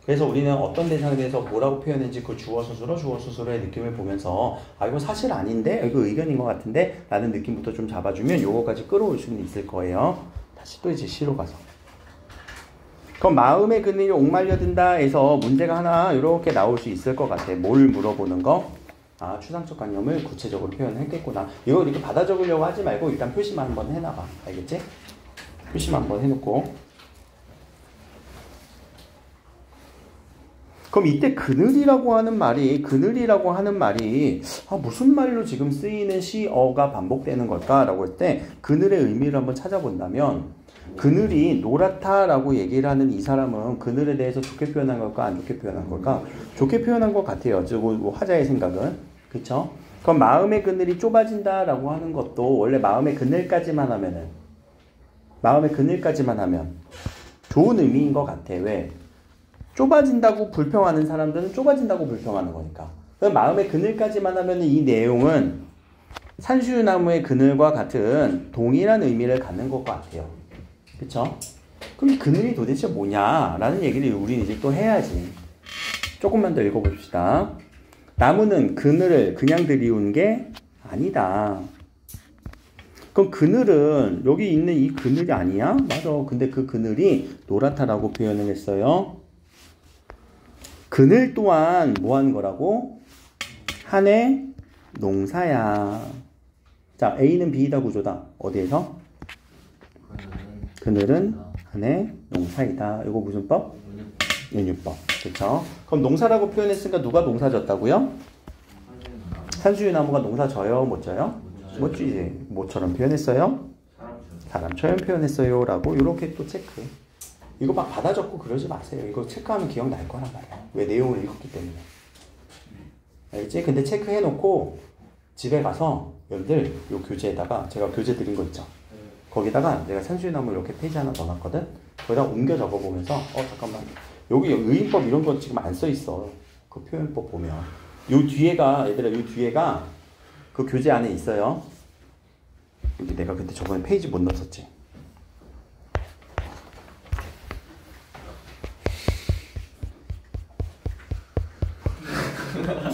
그래서 우리는 어떤 대상에 대해서 뭐라고 표현했는지 그 주어 스스로의 느낌을 보면서 이거 사실 아닌데? 이거 의견인 것 같은데? 라는 느낌부터 좀 잡아주면 요거까지 끌어올 수는 있을 거예요. 다시 또 이제 시로 가서. 그럼 마음의 그늘이 옥말려든다 해서 문제가 하나 이렇게 나올 수 있을 것 같아. 뭘 물어보는 거? 추상적 관념을 구체적으로 표현했겠구나. 이거 이렇게 받아 적으려고 하지 말고 일단 표시만 한번 해놔봐. 알겠지? 표시만 한번 해놓고. 그럼 이때 그늘이라고 하는 말이 무슨 말로 지금 쓰이는 시어가 반복되는 걸까라고 할 때 그늘의 의미를 한번 찾아본다면 그늘이 노랗다라고 얘기를 하는 이 사람은 그늘에 대해서 좋게 표현한 걸까 안 좋게 표현한 걸까? 좋게 표현한 것 같아요. 뭐 화자의 생각은. 그쵸? 그럼 마음의 그늘이 좁아진다라고 하는 것도 원래 마음의 그늘까지만 하면 좋은 의미인 것 같아. 왜? 좁아진다고 불평하는 사람들은 좁아진다고 불평하는 거니까. 그럼 마음의 그늘까지만 하면 이 내용은 산수유나무의 그늘과 같은 동일한 의미를 갖는 것 같아요. 그쵸? 그럼 이 그늘이 도대체 뭐냐라는 얘기를 우리는 이제 또 해야지. 조금만 더 읽어봅시다. 나무는 그늘을 그냥 들이운 게 아니다. 그럼 그늘은 여기 있는 이 그늘이 아니야? 맞아. 근데 그 그늘이 노랗다라고 표현을 했어요. 그늘 또한 뭐 하는 거라고? 한 해 농사야. 자, A는 B이다 구조다. 어디에서? 그늘은 한 해 농사이다. 이거 무슨 법? 연유법. 그렇죠? 그럼 농사라고 표현했으니까 누가 농사졌다고요? 산수유나무가 농사져요? 못 져요? 못 쥐지. 뭐처럼 표현했어요? 사람처럼 표현했어요. 라고 이렇게 또 체크. 이거 막 받아 적고 그러지 마세요. 이거 체크하면 기억날 거란 말이야. 왜? 내용을 읽었기 때문에. 알겠지? 근데 체크해놓고 집에 가서 여러분들 요 교재에다가 제가 교재 드린 거 있죠? 거기다가 내가 산수유나무 이렇게 페이지 하나 넣어놨거든? 거기다가 옮겨 적어보면서 잠깐만 여기 의인법 이런 거 지금 안 써있어. 그 표현법 보면 요 뒤에가 얘들아 요 뒤에가 그 교재 안에 있어요. 여기 내가 그때 저번에 페이지 못 넣었었지?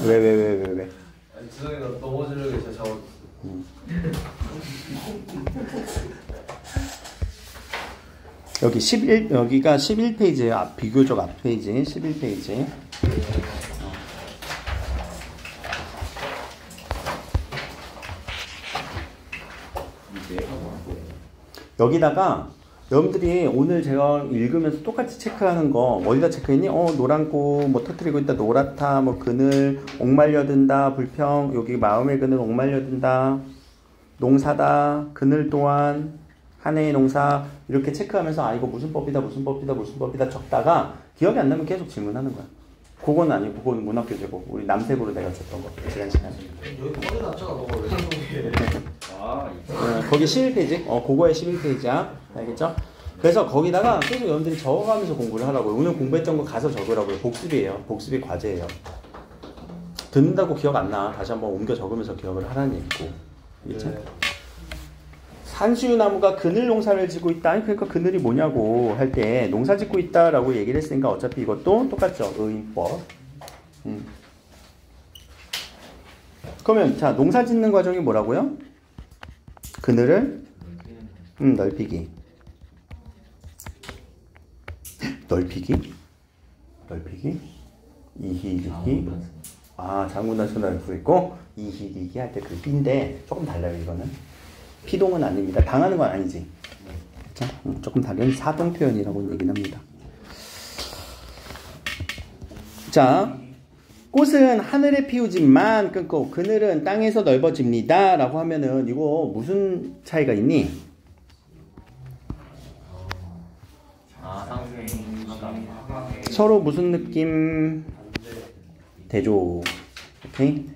왜?
아니 지성이가 넘어지려고 제가 잡았어.
여기가 11페이지예요. 비교적 앞 페이지 11페이지. 여기다가 여러분들이 오늘 제가 읽으면서 똑같이 체크하는 거 어디다 체크했니? 노란꽃 뭐 터뜨리고 있다. 노랗다. 뭐 그늘 옥말려든다. 불평. 여기 마음의 그늘 옥말려든다. 농사다. 그늘 또한 한 해의 농사. 이렇게 체크하면서 이거 무슨 법이다 적다가 기억이 안 나면 계속 질문하는 거야. 그건 아니고 그건 문학교재고 우리 남색으로 내가 줬던 거 지난 시간에.
여기 꺼내 놨잖아. 너가 왜 생각해?
거기 11페이지? 그거에 11페이지야. 알겠죠? 그래서 거기다가 계속 여러분들이 적어가면서 공부를 하라고요. 오늘 공부했던 거 가서 적으라고요. 복습이에요. 복습이 과제예요. 듣는다고 기억 안 나. 다시 한번 옮겨 적으면서 기억을 하라는 얘기고. 알겠죠? 네. 산수유나무가 그늘 농사를 짓고 있다. 그러니까 그늘이 뭐냐고 할 때 농사 짓고 있다라고 얘기를 했으니까 어차피 이것도 똑같죠. 의인법. 그러면 자 농사 짓는 과정이 뭐라고요? 그늘을 넓히기. 이희리기. 장군단순환을 부르고 이희리기 할 때 그 삐인데 조금 달라요. 이거는 피동은 아닙니다. 당하는 건 아니지. 자, 조금 다른 사동 표현이라고 얘기는 합니다. 자, 꽃은 하늘에 피우지만 끊고 그늘은 땅에서 넓어집니다. 라고 하면은 이거 무슨 차이가 있니? 서로 무슨 느낌? 대조. 오케이?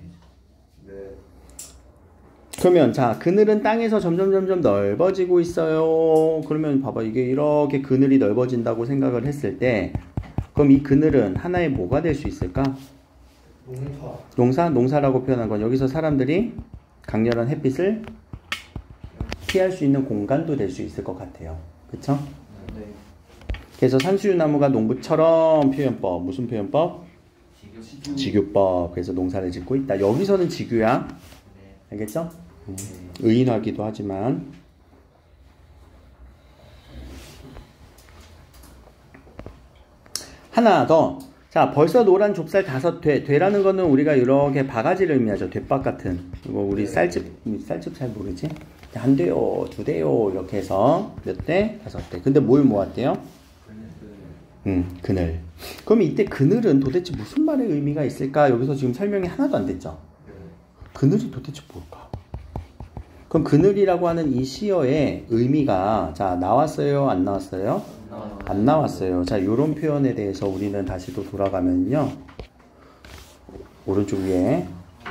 그러면 자 그늘은 땅에서 점점 넓어지고 있어요. 그러면 봐봐 이게 이렇게 그늘이 넓어진다고 생각을 했을 때 그럼 이 그늘은 하나의 뭐가 될 수 있을까? 농사라고 표현한 건 여기서 사람들이 강렬한 햇빛을 피할 수 있는 공간도 될 수 있을 것 같아요. 그쵸? 네. 그래서 산수유나무가 농부처럼 표현법. 무슨 표현법? 지규법. 그래서 농사를 짓고 있다. 여기서는 지규야. 알겠죠? 의인화기도 하지만 하나 더. 자, 벌써 노란 좁쌀 5돼. 되라는 거는 우리가 이렇게 바가지를 의미하죠. 대박 같은. 이거 우리 쌀집 잘 모르지? 한 대요, 2대요 이렇게 해서 몇 대? 5대. 근데 뭘 모았대요? 그늘. 그럼 이때 그늘은 도대체 무슨 말의 의미가 있을까? 여기서 지금 설명이 하나도 안 됐죠? 그늘이 도대체 뭘까? 그럼 그늘이라고 하는 이 시어의 의미가 자 나왔어요? 안 나왔어요? 안 나왔어요. 자 요런 표현에 대해서 우리는 다시 또 돌아가면요. 오른쪽 위에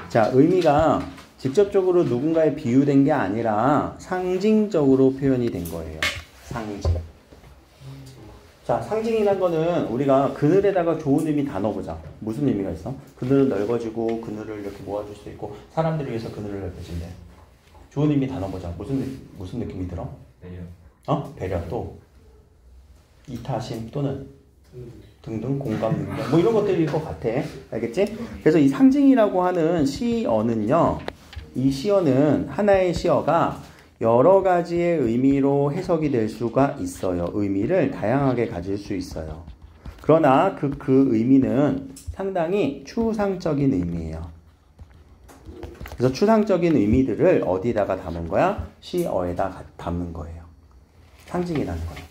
자 의미가 직접적으로 누군가에 비유된 게 아니라 상징적으로 표현이 된 거예요. 상징. 자 상징이란 거는 우리가 그늘에다가 좋은 의미 다 넣어보자. 무슨 의미가 있어? 그늘은 넓어지고 그늘을 이렇게 모아줄 수 있고 사람들을 위해서 그늘을 넓혀진대. 좋은 의미 다 넣어보자. 무슨 느낌이 들어?
배려.
배려 또 이타심 또는 등등 공감 능력 뭐 이런 것들일 것 같아. 알겠지? 그래서 이 상징이라고 하는 시어는요. 이 시어는 하나의 시어가 여러 가지의 의미로 해석이 될 수가 있어요. 의미를 다양하게 가질 수 있어요. 그러나 그 의미는 상당히 추상적인 의미예요. 그래서 추상적인 의미들을 어디다가 담은 거야? 시어에다 담는 거예요. 상징이라는 거예요.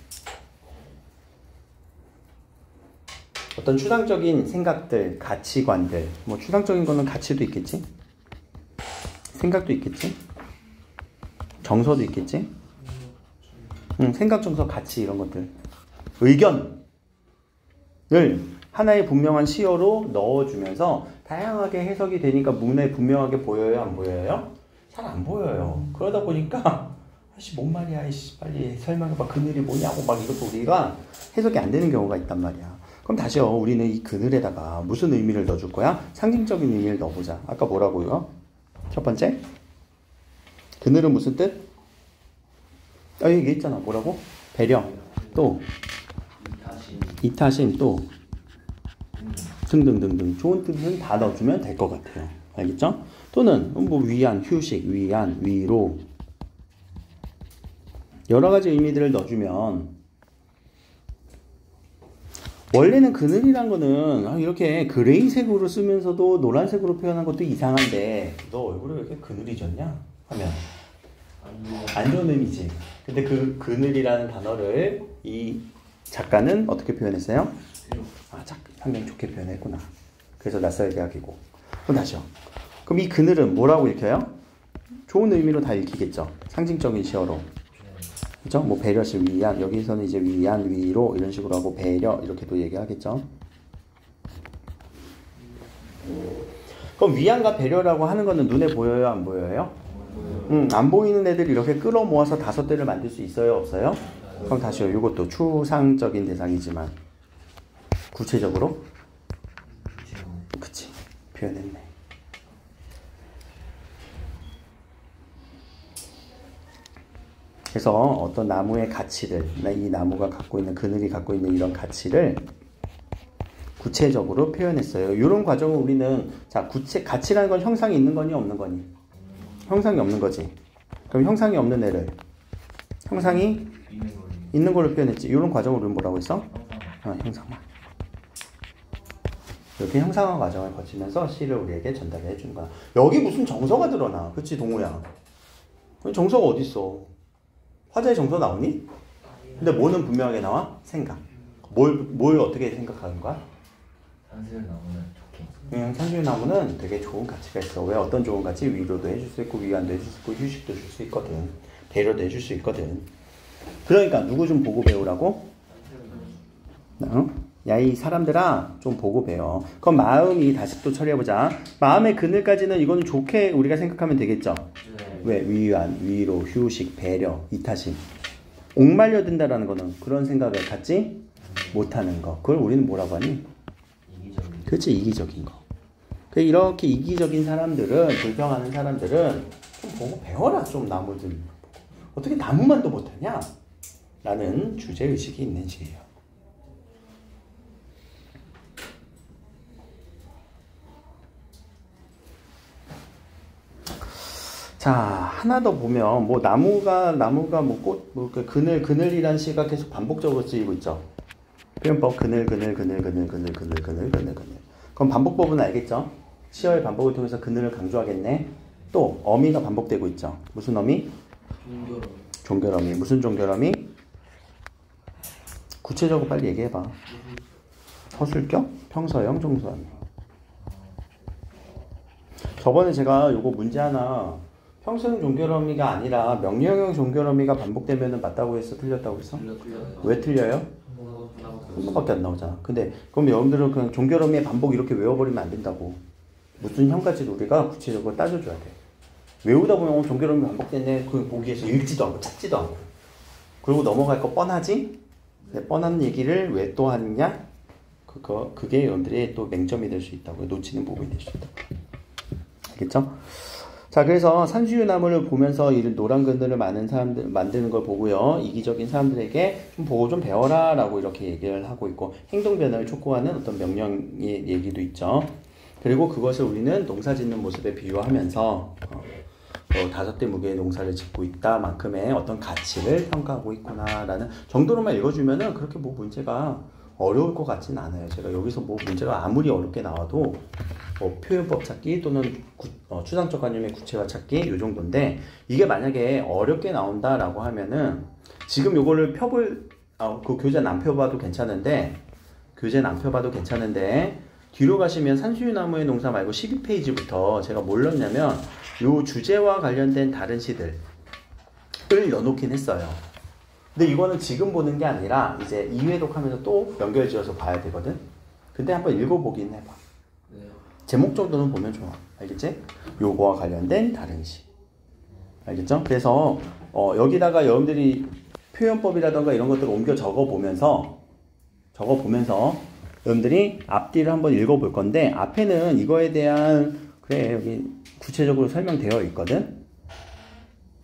어떤 추상적인 생각들, 가치관들, 뭐 추상적인 거는 가치도 있겠지? 생각도 있겠지? 정서도 있겠지? 생각, 정서, 가치 이런 것들. 의견을 하나의 분명한 시어로 넣어주면서 다양하게 해석이 되니까 눈에 분명하게 보여요? 안 보여요? 잘 안 보여요. 그러다 보니까 아씨 뭔 말이야 이씨 빨리 설명해봐 그늘이 뭐냐고 막 이것도 우리가 해석이 안 되는 경우가 있단 말이야. 그럼 다시요 우리는 이 그늘에다가 무슨 의미를 넣어줄 거야? 상징적인 의미를 넣어보자. 아까 뭐라고요? 첫 번째 그늘은 무슨 뜻? 여기 있잖아. 뭐라고? 배려 또 이타심 또 등등등등 좋은 뜻은 다 넣어주면 될 것 같아요. 알겠죠? 또는 뭐 위안, 휴식, 위안, 위로 여러 가지 의미들을 넣어주면 원래는 그늘이란 거는 이렇게 그레이색으로 쓰면서도 노란색으로 표현한 것도 이상한데 너 얼굴에 왜 이렇게 그늘이 졌냐? 하면 안 좋은 의미지. 근데 그 그늘이라는 단어를 이 작가는 어떻게 표현했어요? 상당히 좋게 표현했구나. 그래서 낯설 대학이고. 그럼 다시요. 그럼 이 그늘은 뭐라고 읽혀요? 좋은 의미로 다 읽히겠죠. 상징적인 시어로. 그죠? 뭐 배려심, 위안. 여기서는 이제 위안, 위로 이런 식으로 하고 배려 이렇게도 얘기하겠죠. 그럼 위안과 배려라고 하는 거는 눈에 보여요? 안 보여요? 안 보이는 애들 이렇게 끌어모아서 5대를 만들 수 있어요? 없어요? 그럼 다시요. 이것도 추상적인 대상이지만 구체적으로? 그치. 표현했네. 그래서 어떤 나무의 가치들, 이 나무가 갖고 있는, 그늘이 갖고 있는 이런 가치를 구체적으로 표현했어요. 이런 과정을 우리는, 가치라는 건 형상이 있는 거니 없는 거니? 형상이 없는 거지. 그럼 형상이 없는 애를 형상이 있는 걸로 표현했지. 이런 과정을 우리는 뭐라고 했어? 형상화. 이렇게 형상화 과정을 거치면서 시를 우리에게 전달해 주는 거야. 여기 무슨 정서가 드러나? 그치, 동우야? 정서가 어딨어? 화자의 정서 나오니? 근데 뭐는 분명하게 나와? 생각. 뭘 어떻게 생각하는 거야?
산수유나무는 좋게.
산수유나무는 되게 좋은 가치가 있어. 왜? 어떤 좋은 가치? 위로도 해줄 수 있고, 위안도 해줄 수 있고, 휴식도 줄 수 있거든. 배려도 해줄 수 있거든. 그러니까 누구 좀 보고 배우라고? 야, 이 사람들아, 좀 보고 배워. 그럼 마음이, 다시 또 처리해보자. 마음의 그늘까지는 이거는 좋게 우리가 생각하면 되겠죠?
네.
왜? 위안, 위로, 휴식, 배려, 이타심. 옥말려 든다라는 거는 그런 생각을 갖지 못하는 거. 그걸 우리는 뭐라고 하니?
이기적인.
그렇지, 이기적인 거. 이렇게 이기적인 사람들은, 불평하는 사람들은 좀 보고 배워라, 좀 나무들. 어떻게 나무만도 못하냐? 라는 주제의식이 있는 시예요. 자, 하나 더 보면, 뭐, 나무가 뭐, 꽃, 뭐, 그늘이란 시가 계속 반복적으로 쓰이고 있죠. 표현법, 그늘. 그럼 반복법은 알겠죠? 시어의 반복을 통해서 그늘을 강조하겠네. 또, 어미가 반복되고 있죠. 무슨 어미? 종결어미. 무슨 종결어미? 구체적으로 빨리 얘기해봐. 서술격, 평서형, 종소형. 저번에 제가 요거 문제 하나 평서형 종결어미가 아니라 명령형 종결어미가 반복되면 맞다고 했어? 틀렸다고 했어? 왜 틀려요? 한 번밖에 안 나오잖아. 근데 그럼 여러분들은 그냥 종결어미의 반복 이렇게 외워버리면 안 된다고. 무슨 형까지도 우리가 구체적으로 따져줘야 돼. 외우다 보면 종결어미 반복됐네. 그 보기에서 읽지도 않고 찾지도 않고. 그리고 넘어갈 거 뻔하지? 근데 뻔한 얘기를 왜 또 하느냐? 그게 여러분들의 또 맹점이 될 수 있다고. 놓치는 부분이 될 수 있다고. 알겠죠? 자, 그래서 산수유나무를 보면서 이런 노란 그늘을 많은 사람들 만드는 걸 보고요. 이기적인 사람들에게 좀 보고 좀 배워라 라고 이렇게 얘기를 하고 있고, 행동 변화를 촉구하는 어떤 명령의 얘기도 있죠. 그리고 그것을 우리는 농사 짓는 모습에 비유하면서 5대 무게의 농사를 짓고 있다 만큼의 어떤 가치를 평가하고 있구나라는 정도로만 읽어주면은 그렇게 뭐 문제가 어려울 것 같지는 않아요. 제가 여기서 뭐 문제가 아무리 어렵게 나와도 표현법 찾기 또는 추상적 관념의 구체화 찾기 이 정도인데, 이게 만약에 어렵게 나온다라고 하면은 지금 요거를 그 교재는 안 펴봐도 괜찮은데 뒤로 가시면 산수유나무의 농사 말고 12페이지부터 제가 뭘 넣었냐면 요 주제와 관련된 다른 시들을 넣어놓긴 했어요. 근데 이거는 지금 보는 게 아니라 이제 2회독 하면서 또 연결 지어서 봐야 되거든. 근데 한번 읽어보긴 해봐.
네.
제목 정도는 보면 좋아. 알겠지? 요거와 관련된 다른 시. 알겠죠? 그래서 여기다가 여러분들이 표현법이라던가 이런 것들을 옮겨 적어보면서 여러분들이 앞뒤를 한번 읽어볼 건데, 앞에는 이거에 대한 여기 구체적으로 설명되어 있거든.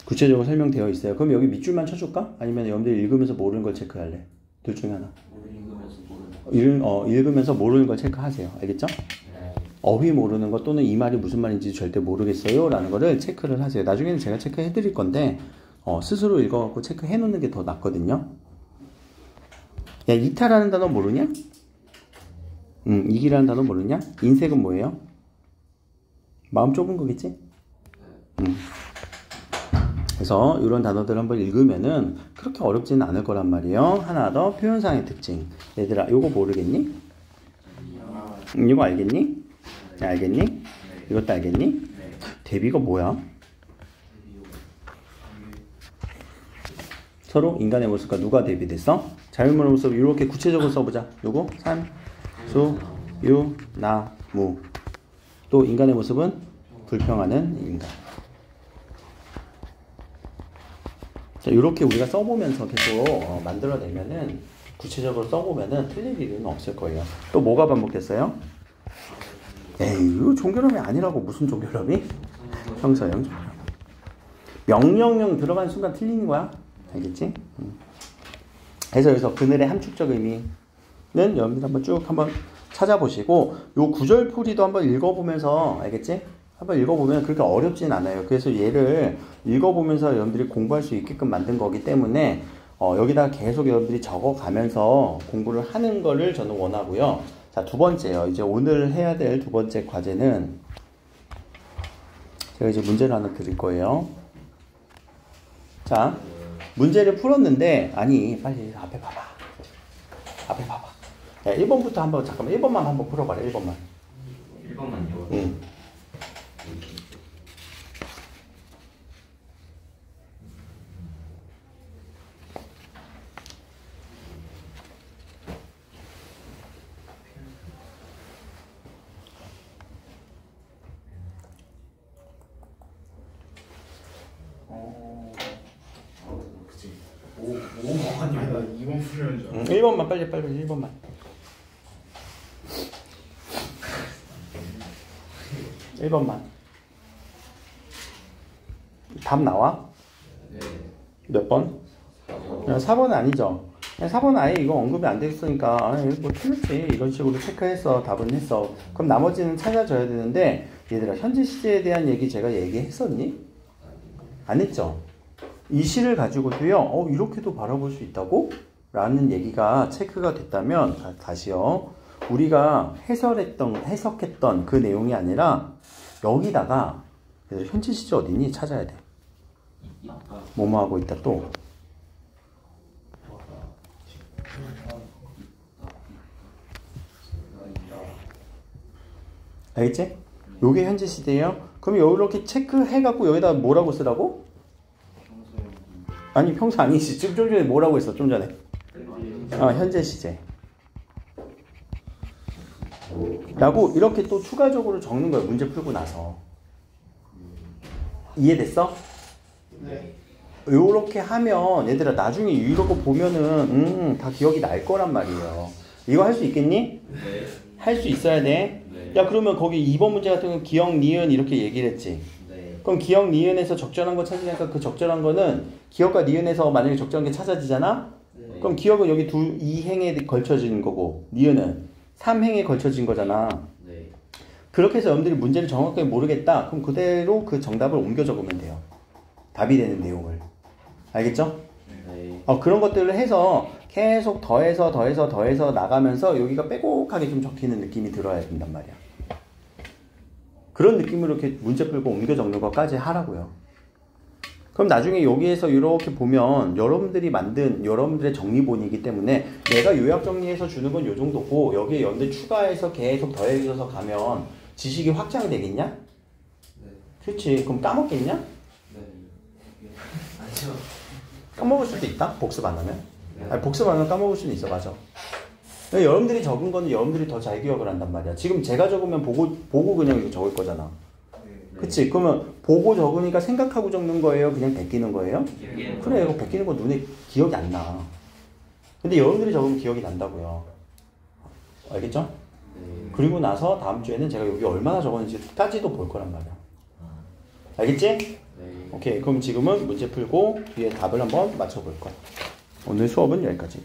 구체적으로 설명되어 있어요. 그럼 여기 밑줄만 쳐줄까? 아니면 여러분들이 읽으면서 모르는 걸 체크할래? 둘 중에 하나. 읽으면서 모르는 걸 체크하세요. 알겠죠? 어휘 모르는 것 또는 이 말이 무슨 말인지 절대 모르겠어요 라는 거를 체크를 하세요. 나중에는 제가 체크해 드릴 건데 스스로 읽어갖고 체크해 놓는 게 더 낫거든요. 야, 이타라는 단어 모르냐? 이기라는 단어 모르냐? 인색은 뭐예요? 마음 좁은 거겠지? 그래서 이런 단어들 한번 읽으면은 그렇게 어렵지는 않을 거란 말이에요. 하나 더, 표현상의 특징. 얘들아, 요거 모르겠니? 이거 알겠니? 알겠니? 이것도 알겠니? 대비가 뭐야? 서로 인간의 모습과 누가 대비됐어? 자유물의 모습 이렇게 구체적으로 써보자. 요거 산, 수, 유, 나, 무. 또 인간의 모습은 불평하는 인간. 자, 이렇게 우리가 써보면서 계속 만들어내면은, 구체적으로 써보면은 틀릴 일은 없을 거예요. 또 뭐가 반복됐어요? 에이, 이거 종결음이 아니라고. 무슨 종결음이? 형사형. 명령형 들어간 순간 틀리는 거야. 알겠지? 그래서 여기서 그늘의 함축적 의미는 여러분들 한번 찾아보시고, 요 구절풀이도 한번 읽어보면서, 알겠지? 한번 읽어보면 그렇게 어렵진 않아요. 그래서 얘를 읽어보면서 여러분들이 공부할 수 있게끔 만든 거기 때문에 여기다가 계속 여러분들이 적어가면서 공부를 하는 거를 저는 원하고요. 자, 두 번째요. 이제 오늘 해야 될 두 번째 과제는 제가 이제 문제를 하나 드릴 거예요. 자, 문제를 풀었는데, 아니, 빨리 앞에 봐봐. 야, 1번부터 한번, 잠깐만, 1번만 한번 풀어봐라, 1번만.
1번만요?
응.
그치. 5번 아니야. 2번 풀려는 줄 알았어.
1번만 빨리 1번만. 1번만. 답 나와?
네.
몇 번? 4번은 아니죠. 4번은 아예 이거 언급이 안 돼 있으니까 뭐 틀렸지 이런 식으로 체크해서 답은 했어. 그럼 나머지는 찾아줘야 되는데, 얘들아, 현재 시제에 대한 얘기 제가 얘기했었니? 안 했죠? 이 시를 가지고도요, 이렇게도 바라볼 수 있다고? 라는 얘기가 체크가 됐다면, 다시요, 우리가 해석했던 그 내용이 아니라, 여기다가, 현재 시제 어디니? 찾아야 돼. 뭐뭐 하고 있다 또. 알겠지? 요게 현재 시제예요. 그럼 이렇게 체크해갖고 여기다 뭐라고 쓰라고? 아니 평소 아니지. 지금 좀 전에 뭐라고 했어? 좀 전에. 현재 시제. 라고 이렇게 또 추가적으로 적는 거예요. 문제 풀고 나서. 이해됐어?
네.
요렇게 하면 얘들아 나중에 이런 거 보면은 다 기억이 날 거란 말이에요. 이거 할 수 있겠니?
네.
할 수 있어야 돼.
네.
야 그러면 거기 2번 문제 같은 건 기억, 니은 이렇게 얘기를 했지.
네.
그럼 기억, 니은에서 적절한 거 찾으니까 그 적절한 거는 기억과 니은에서 만약에 적절한 게 찾아지잖아?
네.
그럼 기억은 여기 2행에 걸쳐진 거고 니은은 3행에 걸쳐진 거잖아.
네.
그렇게 해서 여러분들이 문제를 정확하게 모르겠다. 그럼 그대로 그 정답을 옮겨 적으면 돼요. 답이 되는 내용을. 알겠죠?
네.
그런 것들을 해서 계속 더해서 나가면서 여기가 빼곡하게 좀 적히는 느낌이 들어야 된단 말이야. 그런 느낌으로 이렇게 문제 풀고 옮겨 적는 것까지 하라고요. 그럼 나중에 여기에서 이렇게 보면 여러분들이 만든 여러분들의 정리본이기 때문에 내가 요약 정리해서 주는 건 요 정도고 여기에 연대 추가해서 계속 더해져서 가면 지식이 확장이 되겠냐?
네.
그렇지. 그럼 까먹겠냐?
네. 아니요.
까먹을 수도 있다. 복습 안 하면.
네.
아니, 복습 안 하면 까먹을 수는 있어. 맞아. 그러니까 여러분들이 적은 거는 여러분들이 더 잘 기억을 한단 말이야. 지금 제가 적으면 보고 그냥 이거 적을 거잖아.
네.
그치? 그러면 보고 적으니까 생각하고 적는 거예요? 그냥 베끼는 거예요?
기억에는
그래, 이거 베끼는 거 눈에 기억이 안 나. 근데 여러분들이 적으면 기억이 난다고요. 알겠죠?
네.
그리고 나서 다음 주에는 제가 여기 얼마나 적었는지까지도 볼 거란 말이야. 알겠지?
네.
오케이. 그럼 지금은 문제 풀고 뒤에 답을 한번 맞춰볼 거야. 오늘 수업은 여기까지.